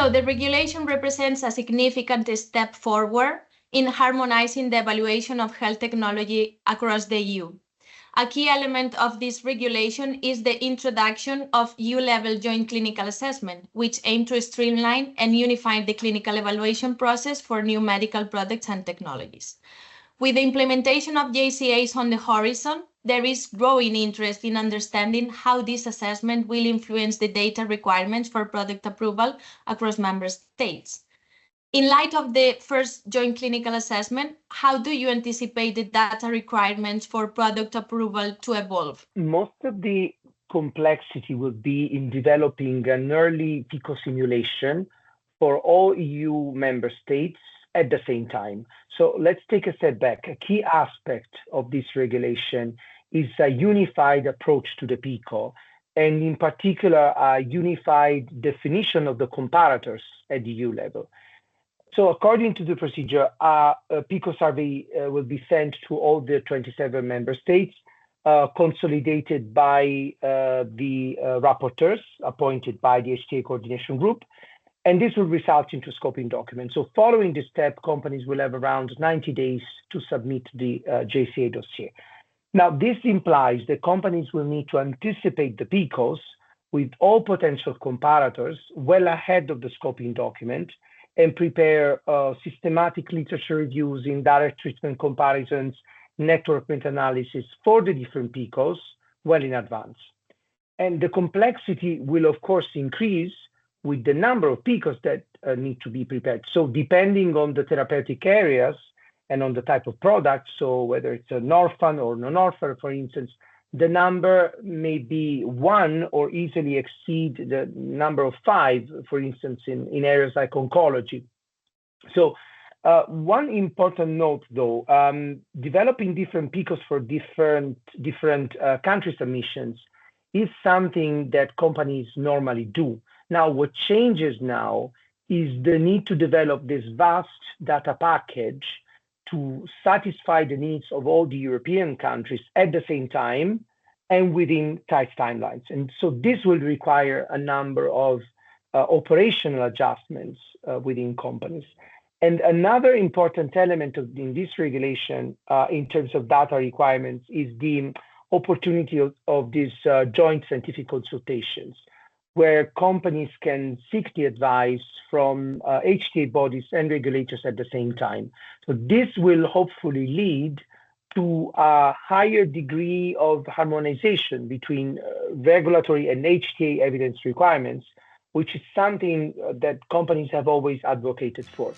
So the regulation represents a significant step forward in harmonizing the evaluation of health technology across the EU. A key element of this regulation is the introduction of EU-level joint clinical assessment, which aim to streamline and unify the clinical evaluation process for new medical products and technologies. With the implementation of JCAs on the horizon, there is growing interest in understanding how this assessment will influence the data requirements for product approval across member states. In light of the first joint clinical assessment, how do you anticipate the data requirements for product approval to evolve? Most of the complexity will be in developing an early PICO simulation for all EU member states at the same time. So let's take a step back. A key aspect of this regulation is a unified approach to the PICO, and in particular, a unified definition of the comparators at the EU level. So according to the procedure, a PICO survey will be sent to all the 27 member states, consolidated by the rapporteurs appointed by the HTA coordination group, and this will result into scoping documents. So following this step, companies will have around 90 days to submit the JCA dossier. Now, this implies that companies will need to anticipate the PICOs with all potential comparators well ahead of the scoping document and prepare systematic literature reviews, indirect treatment comparisons, network meta-analysis for the different PICOs well in advance. And the complexity will, of course, increase with the number of PICOs that need to be prepared. So depending on the therapeutic areas and on the type of product, so whether it's an orphan or non-orphan, for instance, the number may be 1 or easily exceed the number of 5, for instance, in areas like oncology. So one important note, though, developing different PICOs for different country submissions is something that companies normally do. Now, what changes now is the need to develop this vast data package to satisfy the needs of all the European countries at the same time and within tight timelines. And so this will require a number of operational adjustments within companies. And another important element in this regulation in terms of data requirements is the opportunity of these joint scientific consultations, where companies can seek the advice from HTA bodies and regulators at the same time. So this will hopefully lead to a higher degree of harmonization between regulatory and HTA evidence requirements, which is something that companies have always advocated for.